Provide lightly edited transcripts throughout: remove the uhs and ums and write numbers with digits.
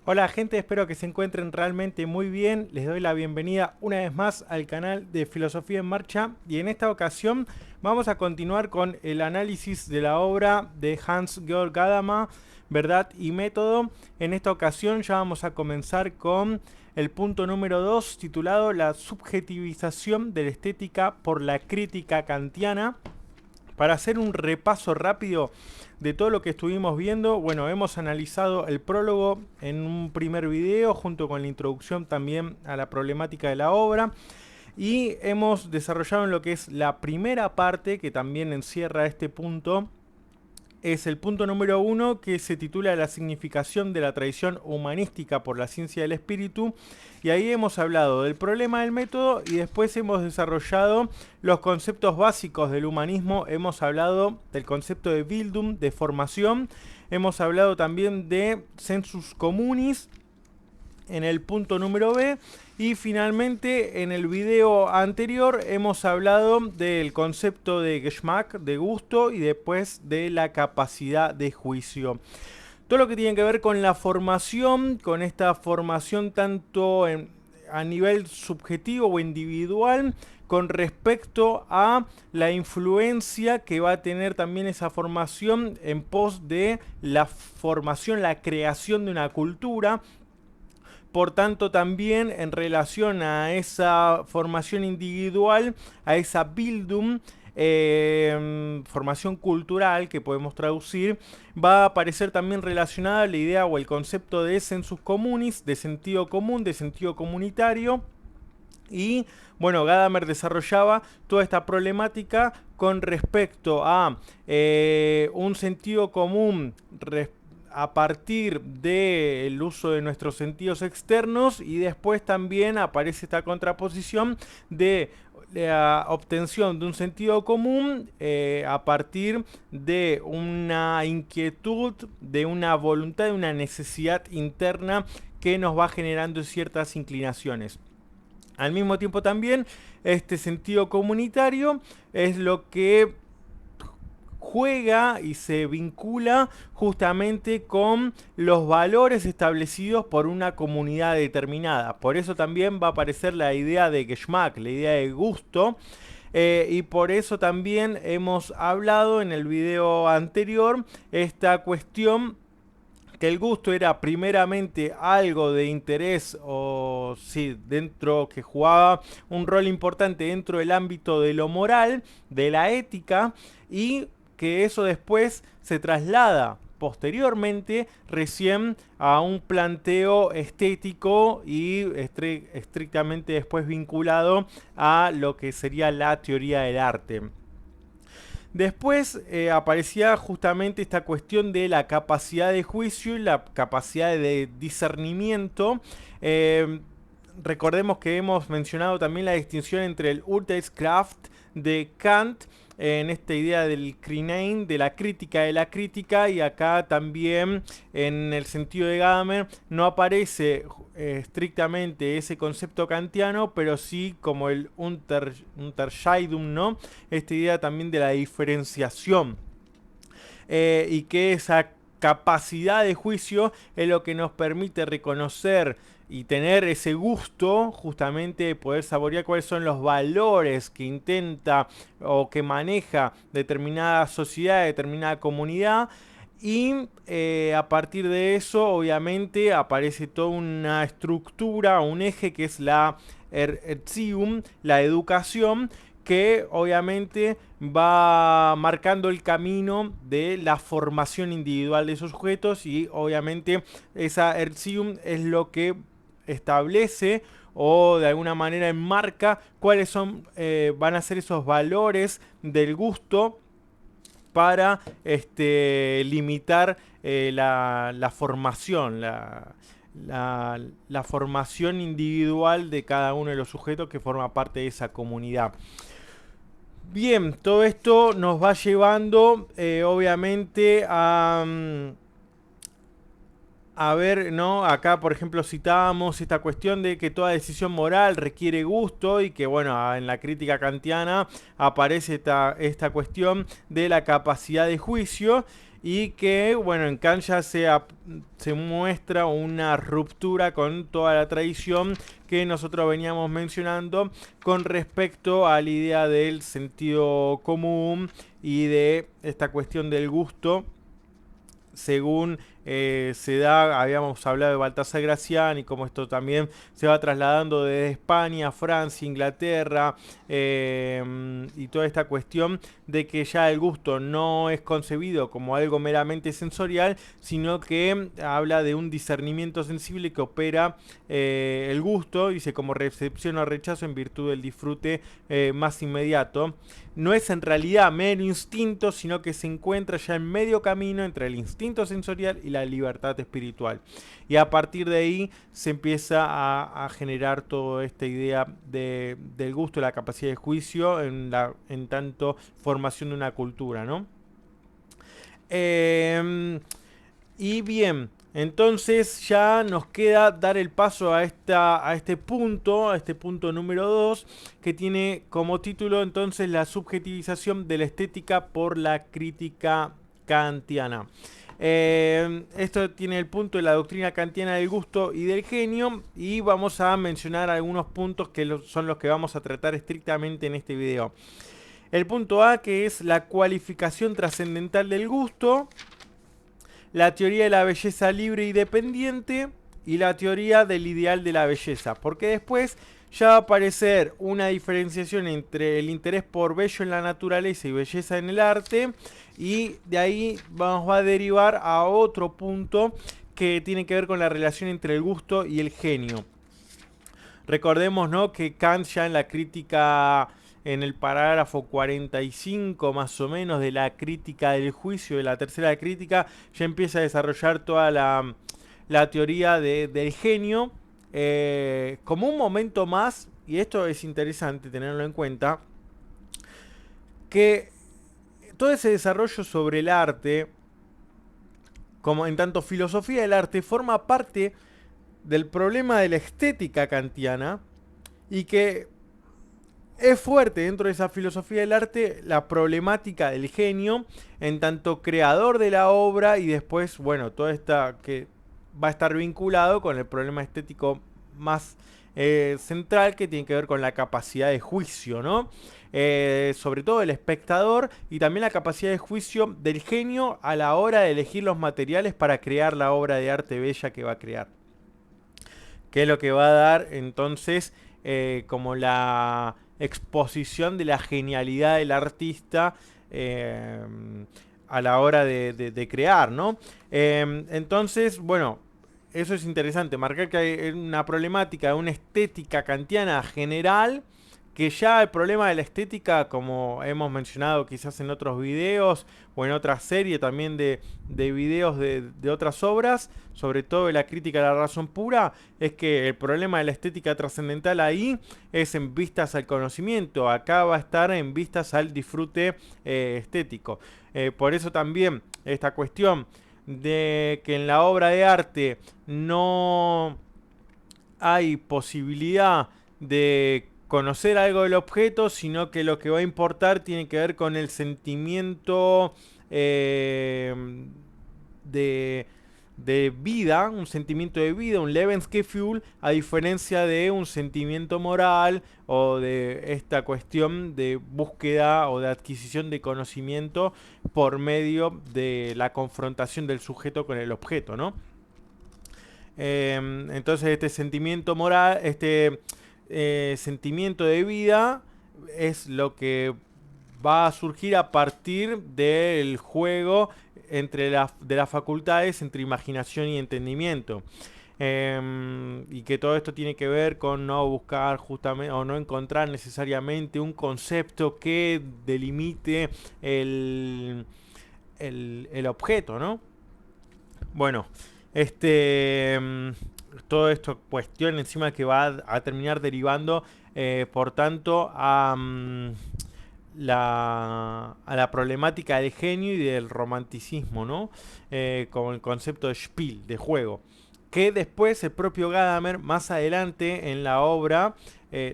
Hola gente, espero que se encuentren realmente muy bien. Les doy la bienvenida una vez más al canal de Filosofía en Marcha y en esta ocasión vamos a continuar con el análisis de la obra de Hans-Georg Gadamer, Verdad y Método. En esta ocasión ya vamos a comenzar con el punto número 2 titulado La subjetivización de la estética por la crítica kantiana. Para hacer un repaso rápido de todo lo que estuvimos viendo, bueno, hemos analizado el prólogo en un primer video junto con la introducción también a la problemática de la obra y hemos desarrollado en lo que es la primera parte que también encierra este punto. Es el punto número 1 que se titula La significación de la tradición humanística por la ciencia del espíritu. Y ahí hemos hablado del problema del método y después hemos desarrollado los conceptos básicos del humanismo. Hemos hablado del concepto de Bildung, de formación. Hemos hablado también de sensus communis en el punto número B. Y finalmente en el video anterior hemos hablado del concepto de Geschmack, de gusto, y después de la capacidad de juicio. Todo lo que tiene que ver con la formación, con esta formación tanto a nivel subjetivo o individual, con respecto a la influencia que va a tener también esa formación en pos de la formación, la creación de una cultura. Por tanto, también en relación a esa formación individual, a esa Bildung, formación cultural que podemos traducir, va a aparecer también relacionada la idea o el concepto de sensus communis, de sentido común, de sentido comunitario. Y bueno, Gadamer desarrollaba toda esta problemática con respecto a un sentido común a partir del uso de nuestros sentidos externos, y después también aparece esta contraposición de la obtención de un sentido común a partir de una inquietud, de una voluntad, de una necesidad interna que nos va generando ciertas inclinaciones. Al mismo tiempo también este sentido comunitario es lo que juega y se vincula justamente con los valores establecidos por una comunidad determinada. Por eso también va a aparecer la idea de Geschmack, la idea de gusto. Y por eso también hemos hablado en el video anterior esta cuestión que el gusto era primeramente algo de interés o sí, dentro que jugaba un rol importante dentro del ámbito de lo moral, de la ética, y que eso después se traslada posteriormente recién a un planteo estético y estrictamente después vinculado a lo que sería la teoría del arte. Después aparecía justamente esta cuestión de la capacidad de juicio y la capacidad de discernimiento. Eh, Recordemos que hemos mencionado también la distinción entre el Urteilskraft de Kant, en esta idea del Krinein, de la crítica de la crítica, y acá también en el sentido de Gadamer no aparece estrictamente ese concepto kantiano, pero sí como el Unterscheidung, ¿no? Esta idea también de la diferenciación y que esa capacidad de juicio es lo que nos permite reconocer y tener ese gusto justamente de poder saborear cuáles son los valores que intenta o que maneja determinada sociedad, determinada comunidad. Y a partir de eso, obviamente, aparece toda una estructura, un eje que es la Erziehung, la educación, que obviamente va marcando el camino de la formación individual de esos sujetos, y obviamente esa Erziehung es lo que establece o de alguna manera enmarca cuáles son, van a ser esos valores del gusto para limitar la formación, la formación individual de cada uno de los sujetos que forma parte de esa comunidad. Bien, todo esto nos va llevando obviamente a A ver, ¿no? Acá, por ejemplo, citábamos esta cuestión de que toda decisión moral requiere gusto y que, bueno, en la crítica kantiana aparece esta cuestión de la capacidad de juicio y que, bueno, en Kant ya se muestra una ruptura con toda la tradición que nosotros veníamos mencionando con respecto a la idea del sentido común y de esta cuestión del gusto según se da, habíamos hablado de Baltasar Gracián y cómo esto también se va trasladando desde España, Francia, Inglaterra y toda esta cuestión de que ya el gusto no es concebido como algo meramente sensorial, sino que habla de un discernimiento sensible que opera el gusto, dice como recepción o rechazo en virtud del disfrute más inmediato. No es en realidad mero instinto, sino que se encuentra ya en medio camino entre el instinto sensorial y la libertad espiritual. Y a partir de ahí se empieza a generar toda esta idea del gusto, la capacidad de juicio en tanto formación de una cultura, ¿no? Y bien, entonces ya nos queda dar el paso a este punto número 2, que tiene como título entonces la subjetivización de la estética por la crítica kantiana. Esto tiene el punto de la doctrina kantiana del gusto y del genio y vamos a mencionar algunos puntos que son los que vamos a tratar estrictamente en este video. El punto A, que es la cualificación trascendental del gusto, la teoría de la belleza libre y dependiente y la teoría del ideal de la belleza, porque después ya va a aparecer una diferenciación entre el interés por bello en la naturaleza y belleza en el arte, y de ahí vamos a derivar a otro punto que tiene que ver con la relación entre el gusto y el genio. Recordemos, ¿no?, que Kant ya en la crítica, en el parágrafo 45 más o menos de la crítica del juicio, de la tercera crítica, ya empieza a desarrollar toda la teoría del genio como un momento más, y esto es interesante tenerlo en cuenta, que todo ese desarrollo sobre el arte, como en tanto filosofía del arte, forma parte del problema de la estética kantiana y que es fuerte dentro de esa filosofía del arte la problemática del genio en tanto creador de la obra y después, bueno, toda esta que va a estar vinculado con el problema estético más central que tiene que ver con la capacidad de juicio, ¿no? Sobre todo el espectador y también la capacidad de juicio del genio a la hora de elegir los materiales para crear la obra de arte bella que va a crear. Que es lo que va a dar entonces como la exposición de la genialidad del artista a la hora de crear, ¿no? Entonces, bueno, eso es interesante, marcar que hay una problemática, una estética kantiana general, que ya el problema de la estética, como hemos mencionado quizás en otros videos o en otra serie también de videos de otras obras, sobre todo de la crítica de la razón pura, es que el problema de la estética trascendental ahí es en vistas al conocimiento, acá va a estar en vistas al disfrute estético. Por eso también esta cuestión de que en la obra de arte no hay posibilidad de conocer algo del objeto, sino que lo que va a importar tiene que ver con el sentimiento de, de vida, un sentimiento de vida, un Lebensgefühl, a diferencia de un sentimiento moral o de esta cuestión de búsqueda o de adquisición de conocimiento por medio de la confrontación del sujeto con el objeto, ¿no? Entonces este sentimiento moral, este sentimiento de vida es lo que va a surgir a partir del juego de las facultades entre imaginación y entendimiento. Y que todo esto tiene que ver con no buscar justamente o no encontrar necesariamente un concepto que delimite el objeto, ¿no? Bueno, todo esto cuestión encima que va a terminar derivando, por tanto, a la problemática del genio y del romanticismo, ¿no? Con el concepto de Spiel, de juego. Que después el propio Gadamer, más adelante en la obra,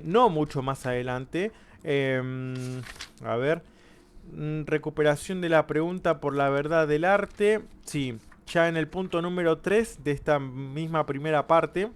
no mucho más adelante, a ver, recuperación de la pregunta por la verdad del arte, sí, ya en el punto número 3 de esta misma primera parte,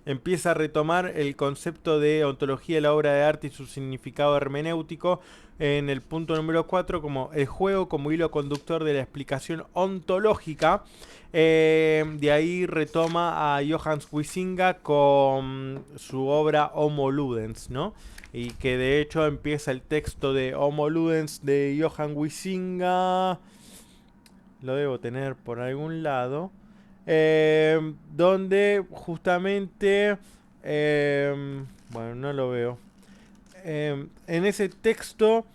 empieza a retomar el concepto de ontología de la obra de arte y su significado hermenéutico en el punto número 4 como el juego como hilo conductor de la explicación ontológica. De ahí retoma a Johannes Huizinga con su obra Homo Ludens, ¿no? Y que de hecho empieza el texto de Homo Ludens de Johann Huizinga. Lo debo tener por algún lado. Donde justamente... bueno, no lo veo. En ese texto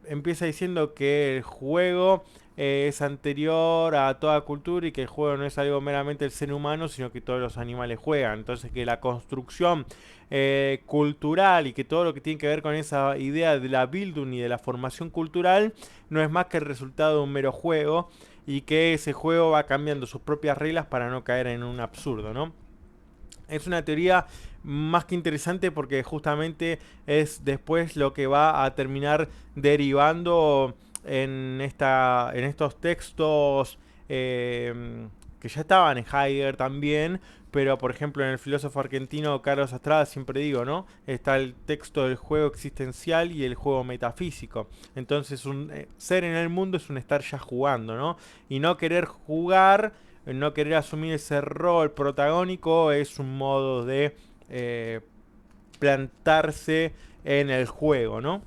empieza diciendo que el juego es anterior a toda cultura y que el juego no es algo meramente del ser humano, sino que todos los animales juegan. Entonces que la construcción cultural y que todo lo que tiene que ver con esa idea de la Bildung y de la formación cultural no es más que el resultado de un mero juego y que ese juego va cambiando sus propias reglas para no caer en un absurdo, ¿no? Es una teoría más que interesante porque justamente es después lo que va a terminar derivando en estos textos que ya estaban en Heidegger también, pero por ejemplo en el filósofo argentino Carlos Estrada siempre digo, ¿no? Está el texto del juego existencial y el juego metafísico. Entonces ser en el mundo es un estar ya jugando, ¿no? Y no querer jugar, no querer asumir ese rol protagónico es un modo de plantarse en el juego, ¿no?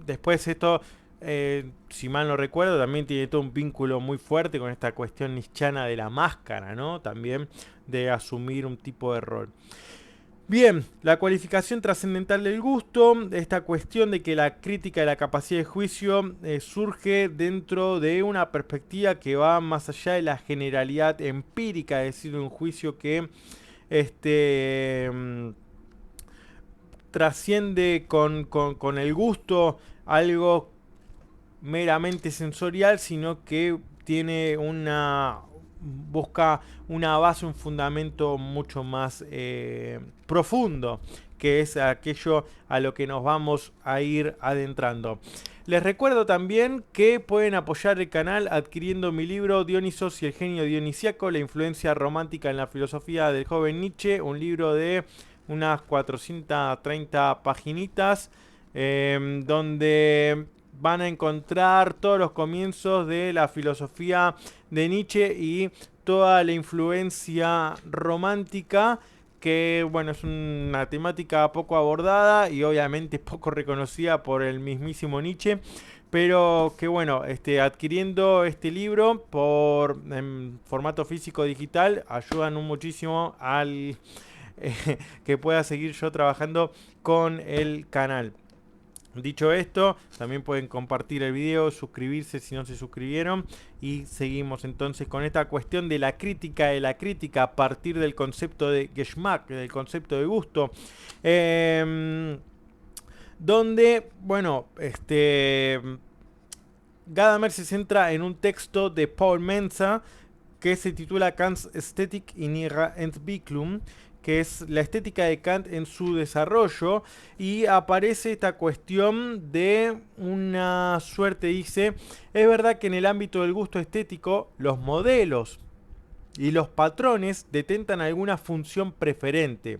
Después esto, si mal no recuerdo, también tiene todo un vínculo muy fuerte con esta cuestión nietzscheana de la máscara, ¿no? También de asumir un tipo de rol. Bien, la cualificación trascendental del gusto, esta cuestión de que la crítica de la capacidad de juicio surge dentro de una perspectiva que va más allá de la generalidad empírica, es decir, un juicio que trasciende con el gusto algo meramente sensorial, sino que tiene busca una base, un fundamento mucho más profundo, que es aquello a lo que nos vamos a ir adentrando. Les recuerdo también que pueden apoyar el canal adquiriendo mi libro Dionisos y el genio dionisiaco, la influencia romántica en la filosofía del joven Nietzsche, un libro de unas 430 paginitas, donde van a encontrar todos los comienzos de la filosofía de Nietzsche y toda la influencia romántica, que bueno, es una temática poco abordada y obviamente poco reconocida por el mismísimo Nietzsche, pero que bueno, adquiriendo este libro en formato físico digital ayudan muchísimo al que pueda seguir yo trabajando con el canal. Dicho esto, también pueden compartir el video, suscribirse si no se suscribieron y seguimos entonces con esta cuestión de la crítica a partir del concepto de Geschmack, del concepto de gusto, donde, bueno, Gadamer se centra en un texto de Paul Mensa que se titula Kant's Ästhetik in ihrer Entwicklung, que es la estética de Kant en su desarrollo, y aparece esta cuestión de una suerte, dice, es verdad que en el ámbito del gusto estético los modelos y los patrones detentan alguna función preferente.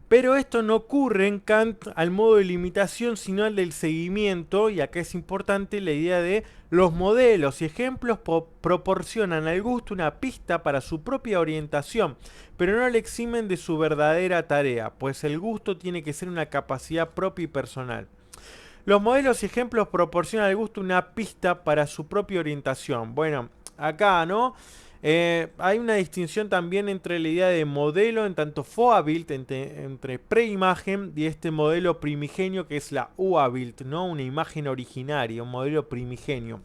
Pero esto no ocurre en Kant al modo de limitación, sino al del seguimiento, y acá es importante la idea de los modelos y ejemplos proporcionan al gusto una pista para su propia orientación, pero no le eximen de su verdadera tarea, pues el gusto tiene que ser una capacidad propia y personal. Los modelos y ejemplos proporcionan al gusto una pista para su propia orientación. Bueno, acá, ¿no? Hay una distinción también entre la idea de modelo en tanto Vorbild, entre preimagen, y este modelo primigenio que es la Urbild, ¿no? Una imagen originaria, un modelo primigenio.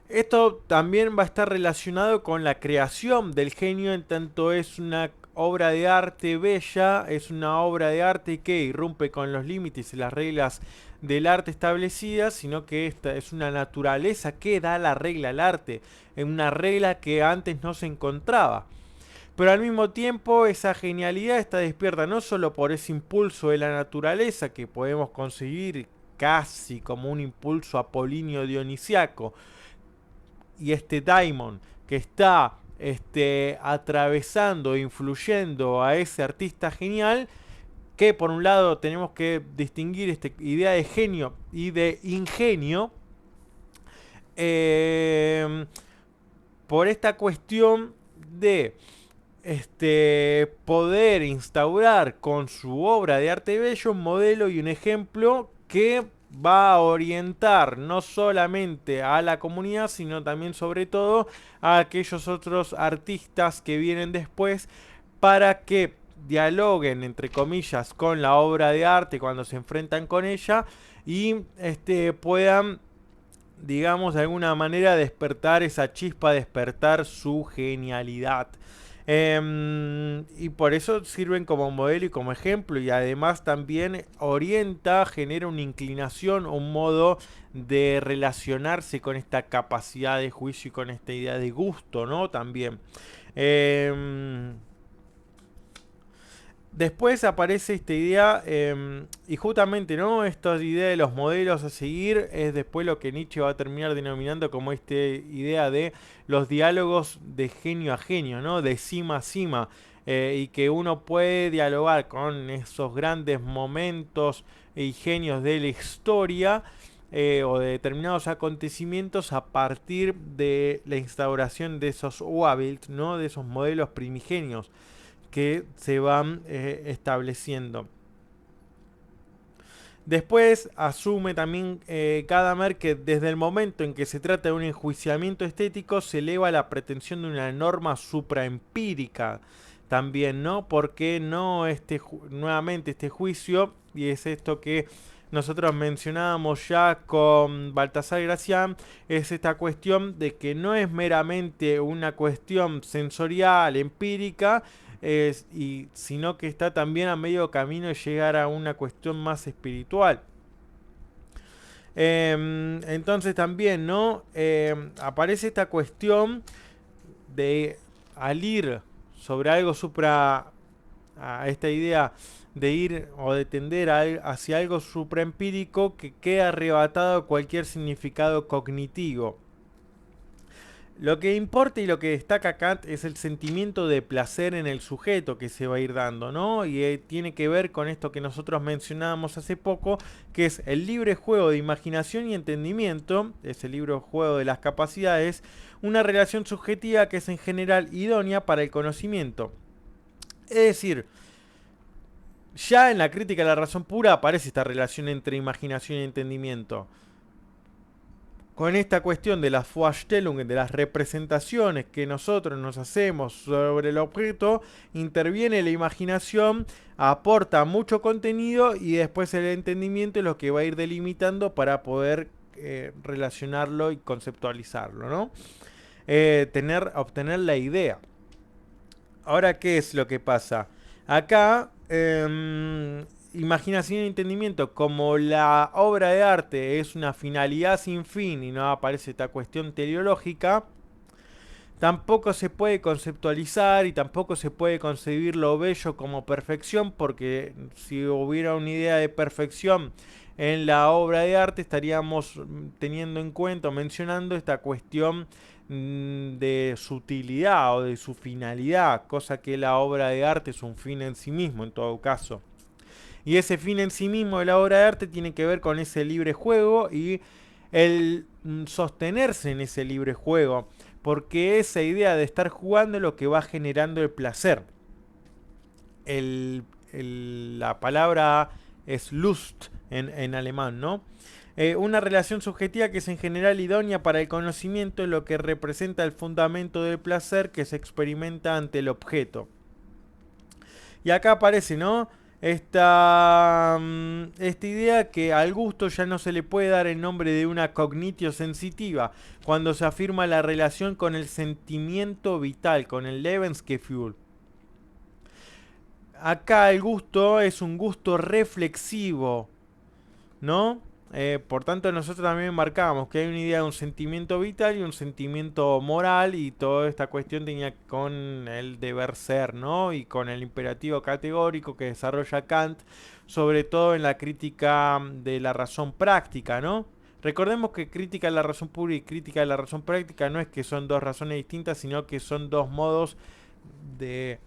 Esto también va a estar relacionado con la creación del genio, en tanto es una obra de arte bella es una obra de arte que irrumpe con los límites y las reglas del arte establecidas, sino que esta es una naturaleza que da la regla al arte, en una regla que antes no se encontraba. Pero al mismo tiempo esa genialidad está despierta no solo por ese impulso de la naturaleza que podemos conseguir casi como un impulso apolíneo dionisiaco, y este daimon que está atravesando e influyendo a ese artista genial, que por un lado tenemos que distinguir esta idea de genio y de ingenio, eh, por esta cuestión de poder instaurar con su obra de arte bello un modelo y un ejemplo que va a orientar no solamente a la comunidad, sino también sobre todo a aquellos otros artistas que vienen después para que dialoguen entre comillas con la obra de arte cuando se enfrentan con ella y puedan, digamos, de alguna manera despertar esa chispa, despertar su genialidad. Y por eso sirven como modelo y como ejemplo, y además también orienta, genera una inclinación, un modo de relacionarse con esta capacidad de juicio y con esta idea de gusto, ¿no? También. Eh, Después aparece esta idea, y justamente, ¿no? Esta idea de los modelos a seguir es después lo que Nietzsche va a terminar denominando como esta idea de los diálogos de genio a genio, ¿no? De cima a cima, y que uno puede dialogar con esos grandes momentos y genios de la historia, o de determinados acontecimientos a partir de la instauración de esos Wabilt, ¿no? De esos modelos primigenios que se van estableciendo. Después asume también Gadamer que desde el momento en que se trata de un enjuiciamiento estético se eleva la pretensión de una norma supraempírica también, ¿no? Porque no nuevamente este juicio, y es esto que nosotros mencionábamos ya con Baltasar Gracián, es esta cuestión de que no es meramente una cuestión sensorial, empírica, sino que está también a medio camino de llegar a una cuestión más espiritual. Entonces también, ¿no? Aparece esta cuestión de al ir sobre algo a esta idea de ir o de tender hacia algo supraempírico que queda arrebatado cualquier significado cognitivo. Lo que importa y lo que destaca Kant es el sentimiento de placer en el sujeto que se va a ir dando, ¿no? Y tiene que ver con esto que nosotros mencionábamos hace poco, que es el libre juego de imaginación y entendimiento, es el libre juego de las capacidades, una relación subjetiva que es en general idónea para el conocimiento. Es decir, ya en la crítica de la razón pura aparece esta relación entre imaginación y entendimiento. Con esta cuestión de las Vorstellungen, de las representaciones que nosotros nos hacemos sobre el objeto, interviene la imaginación, aporta mucho contenido y después el entendimiento es lo que va a ir delimitando para poder relacionarlo y conceptualizarlo, ¿no? Obtener la idea. Ahora, ¿qué es lo que pasa? Acá, imaginación y entendimiento, como la obra de arte es una finalidad sin fin y no aparece esta cuestión teleológica, tampoco se puede conceptualizar y tampoco se puede concebir lo bello como perfección, porque si hubiera una idea de perfección en la obra de arte estaríamos teniendo en cuenta o mencionando esta cuestión de su utilidad o de su finalidad, cosa que la obra de arte es un fin en sí mismo en todo caso. Y ese fin en sí mismo de la obra de arte tiene que ver con ese libre juego y el sostenerse en ese libre juego, porque esa idea de estar jugando es lo que va generando el placer. La palabra es Lust en alemán, ¿no? Una relación subjetiva que es en general idónea para el conocimiento, es lo que representa el fundamento del placer que se experimenta ante el objeto. Y acá aparece, ¿no? Esta idea que al gusto ya no se le puede dar el nombre de una cognitio sensitiva, cuando se afirma la relación con el sentimiento vital, con el Lebensgefühl. acá el gusto es un gusto reflexivo, ¿no? Por tanto, nosotros también marcábamos que hay una idea de un sentimiento vital y un sentimiento moral, y toda esta cuestión tenía con el deber ser, ¿no? Y con el imperativo categórico que desarrolla Kant, sobre todo en la crítica de la razón práctica, ¿no? Recordemos que crítica de la razón pura y crítica de la razón práctica no es que son dos razones distintas, sino que son dos modos de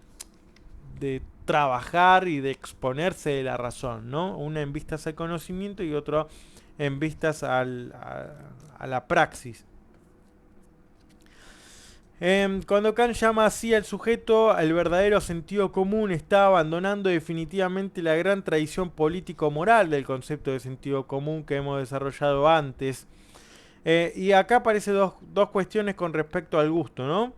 trabajar y de exponerse de la razón, ¿no? Una en vistas al conocimiento y otro en vistas a la praxis. Cuando Kant llama así al sujeto, el verdadero sentido común está abandonando definitivamente la gran tradición político-moral del concepto de sentido común que hemos desarrollado antes. Y acá aparecen dos cuestiones con respecto al gusto, ¿no?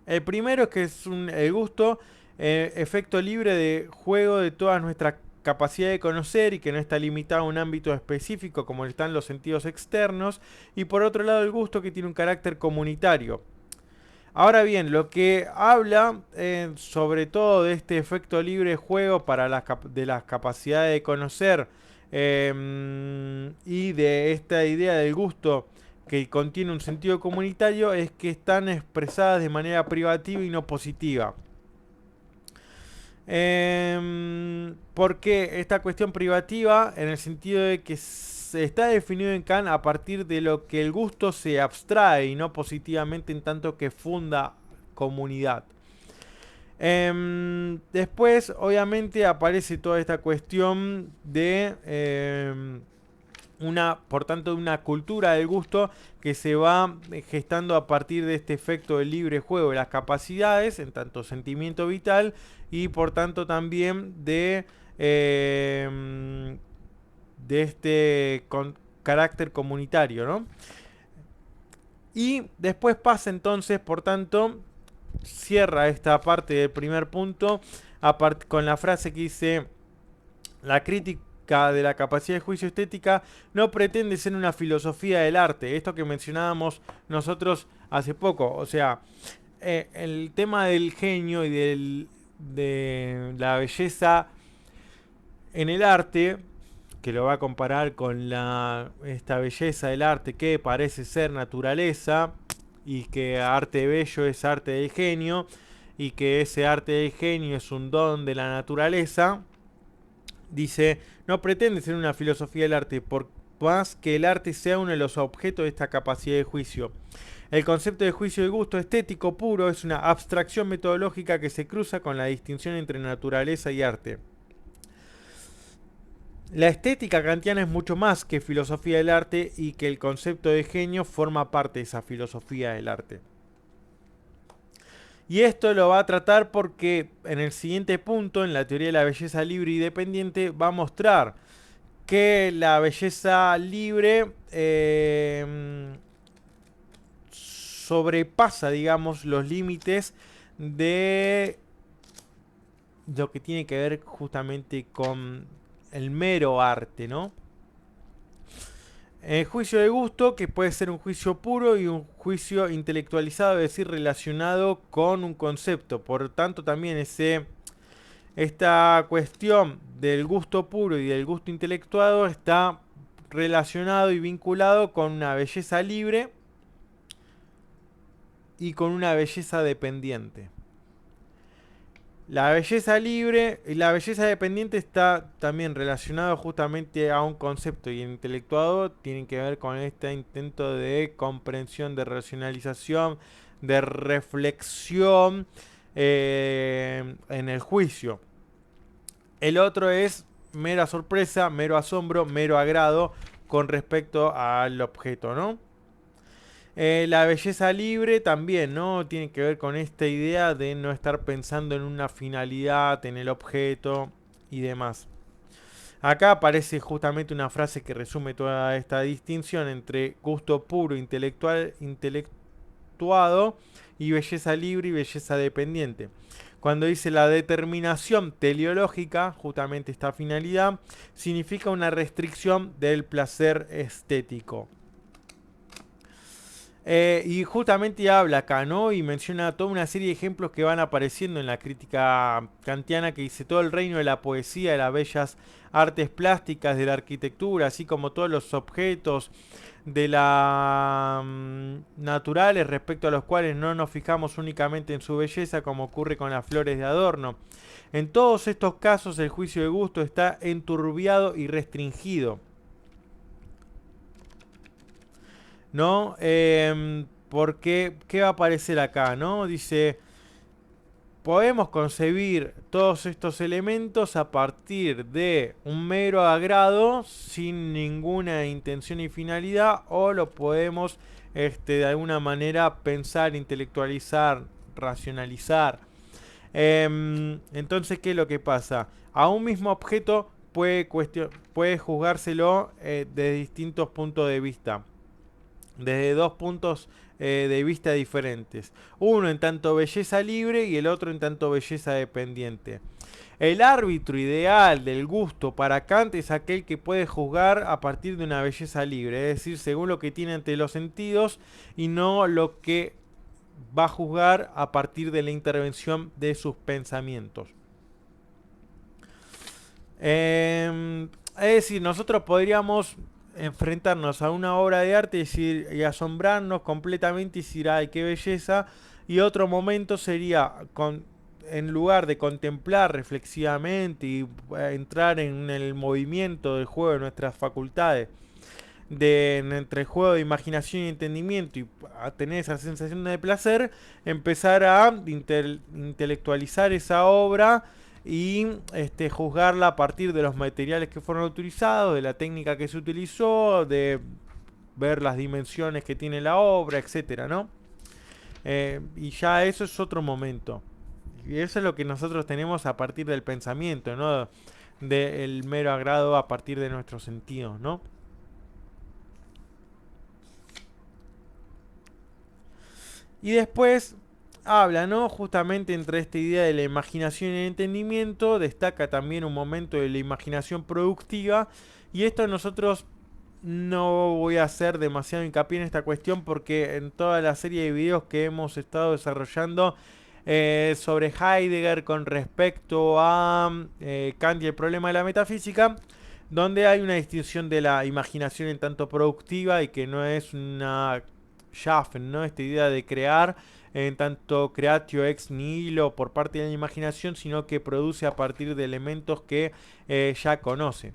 El primero es que es el gusto, efecto libre de juego de todas nuestras capacidad de conocer y que no está limitado a un ámbito específico como están los sentidos externos, y por otro lado el gusto, que tiene un carácter comunitario. Ahora bien, lo que habla sobre todo de este efecto libre de juego para de las capacidades de conocer, y de esta idea del gusto que contiene un sentido comunitario, es que están expresadas de manera privativa y no positiva. ¿Por qué esta cuestión privativa? En el sentido de que se está definido en Kant a partir de lo que el gusto se abstrae y no positivamente, en tanto que funda comunidad. Después, obviamente, aparece toda esta cuestión de por tanto, una cultura del gusto que se va gestando a partir de este efecto del libre juego de las capacidades, en tanto sentimiento vital, y por tanto también de este carácter comunitario, ¿no? Y después pasa entonces, por tanto, cierra esta parte del primer punto con la frase que dice: la crítica de la capacidad de juicio estética no pretende ser una filosofía del arte. Esto que mencionábamos nosotros hace poco. O sea, el tema del genio y de la belleza en el arte, que lo va a comparar con esta belleza del arte que parece ser naturaleza, y que arte bello es arte del genio, y que ese arte del genio es un don de la naturaleza. Dice, no pretende ser una filosofía del arte, por más que el arte sea uno de los objetos de esta capacidad de juicio. El concepto de juicio de gusto estético puro es una abstracción metodológica que se cruza con la distinción entre naturaleza y arte. La estética kantiana es mucho más que filosofía del arte, y que el concepto de genio forma parte de esa filosofía del arte. Y esto lo va a tratar porque en el siguiente punto, en la teoría de la belleza libre y dependiente, va a mostrar que la belleza libre sobrepasa, digamos, los límites de lo que tiene que ver justamente con el mero arte, ¿no? El juicio de gusto, que puede ser un juicio puro y un juicio intelectualizado, es decir, relacionado con un concepto. Por tanto, también esta cuestión del gusto puro y del gusto intelectuado está relacionado y vinculado con una belleza libre y con una belleza dependiente. La belleza libre y la belleza dependiente está también relacionado justamente a un concepto, y el intelectuado tiene que ver con este intento de comprensión, de racionalización, de reflexión en el juicio. El otro es mera sorpresa, mero asombro, mero agrado con respecto al objeto, ¿no? La belleza libre también, ¿no? Tiene que ver con esta idea de no estar pensando en una finalidad, en el objeto y demás. Acá aparece justamente una frase que resume toda esta distinción entre gusto puro, intelectuado, y belleza libre y belleza dependiente. Cuando dice la determinación teleológica, justamente esta finalidad, significa una restricción del placer estético. Y justamente habla acá, ¿no? Y menciona toda una serie de ejemplos que van apareciendo en la crítica kantiana, que dice todo el reino de la poesía, de las bellas artes plásticas, de la arquitectura, así como todos los objetos de la naturales respecto a los cuales no nos fijamos únicamente en su belleza, como ocurre con las flores de adorno. En todos estos casos el juicio de gusto está enturbiado y restringido, ¿no? Porque, ¿qué va a aparecer acá, no? Dice, podemos concebir todos estos elementos a partir de un mero agrado, sin ninguna intención y finalidad, o lo podemos, de alguna manera, pensar, intelectualizar, racionalizar. Entonces, ¿qué es lo que pasa? A un mismo objeto puede juzgárselo de distintos puntos de vista, desde dos puntos de vista diferentes. Uno en tanto belleza libre y el otro en tanto belleza dependiente. El árbitro ideal del gusto para Kant es aquel que puede juzgar a partir de una belleza libre, es decir, según lo que tiene ante los sentidos y no lo que va a juzgar a partir de la intervención de sus pensamientos. Es decir, nosotros podríamos enfrentarnos a una obra de arte y asombrarnos completamente y decir, ay, qué belleza. Y otro momento sería, en lugar de contemplar reflexivamente y entrar en el movimiento del juego de nuestras facultades, entre el juego de imaginación y entendimiento y a tener esa sensación de placer, empezar a intelectualizar esa obra y juzgarla a partir de los materiales que fueron utilizados, de la técnica que se utilizó, de ver las dimensiones que tiene la obra, etcétera, ¿no? Y ya eso es otro momento. Y eso es lo que nosotros tenemos a partir del pensamiento, ¿no? Del mero agrado a partir de nuestros sentidos, ¿no? Y después habla, ¿no? Justamente entre esta idea de la imaginación y el entendimiento, destaca también un momento de la imaginación productiva. Y esto nosotros no voy a hacer demasiado hincapié en esta cuestión porque en toda la serie de videos que hemos estado desarrollando sobre Heidegger con respecto a Kant y el problema de la metafísica, donde hay una distinción de la imaginación en tanto productiva y que no es una Schaffen, ¿no? Esta idea de crear en tanto creatio ex nihilo por parte de la imaginación, sino que produce a partir de elementos que ya conoce.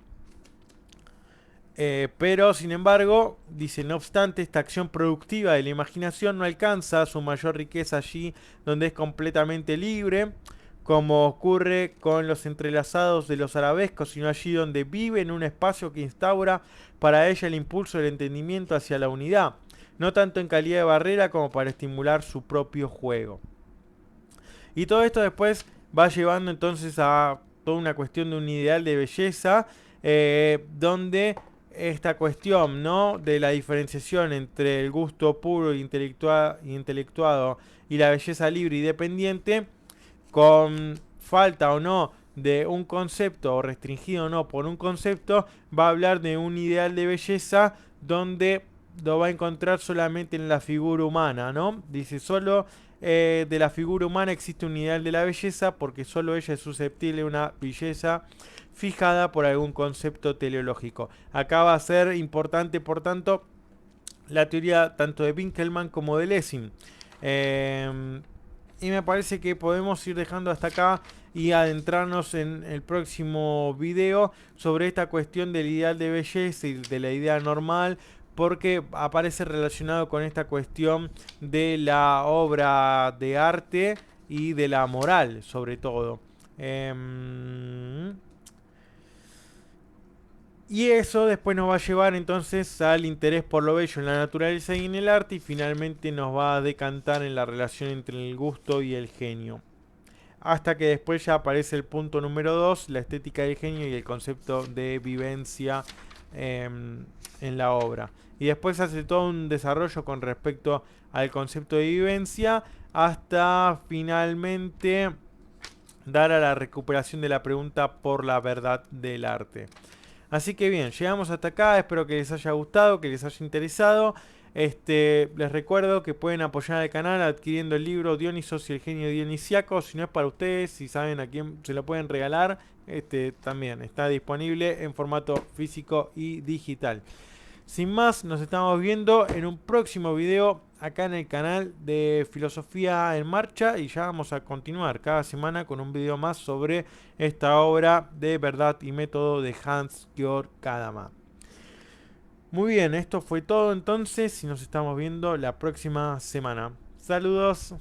Pero, sin embargo, dice, no obstante, esta acción productiva de la imaginación no alcanza su mayor riqueza allí donde es completamente libre, como ocurre con los entrelazados de los arabescos, sino allí donde vive en un espacio que instaura para ella el impulso del entendimiento hacia la unidad, no tanto en calidad de barrera como para estimular su propio juego. Y todo esto después va llevando entonces a toda una cuestión de un ideal de belleza, donde esta cuestión, ¿no?, de la diferenciación entre el gusto puro y intelectuado y la belleza libre y dependiente, con falta o no de un concepto o restringido o no por un concepto, va a hablar de un ideal de belleza donde lo va a encontrar solamente en la figura humana, ¿no? Dice, solo de la figura humana existe un ideal de la belleza porque solo ella es susceptible de una belleza fijada por algún concepto teleológico. Acá va a ser importante, por tanto, la teoría tanto de Winkelmann como de Lessing. Y me parece que podemos ir dejando hasta acá y adentrarnos en el próximo video sobre esta cuestión del ideal de belleza y de la idea normal, porque aparece relacionado con esta cuestión de la obra de arte y de la moral, sobre todo. Y eso después nos va a llevar entonces al interés por lo bello en la naturaleza y en el arte, y finalmente nos va a decantar en la relación entre el gusto y el genio. Hasta que después ya aparece el punto número 2, la estética del genio y el concepto de vivencia en la obra. Y después hace todo un desarrollo con respecto al concepto de vivencia hasta finalmente dar a la recuperación de la pregunta por la verdad del arte. Así que bien, llegamos hasta acá, espero que les haya gustado, que les haya interesado. Les recuerdo que pueden apoyar al canal adquiriendo el libro Dionisos y el genio dionisiaco. Si no es para ustedes, si saben a quién se lo pueden regalar, también está disponible en formato físico y digital. Sin más, nos estamos viendo en un próximo video acá en el canal de Filosofía en Marcha, y ya vamos a continuar cada semana con un video más sobre esta obra de Verdad y Método de Hans-Georg Gadamer. Muy bien, esto fue todo entonces y nos estamos viendo la próxima semana. Saludos.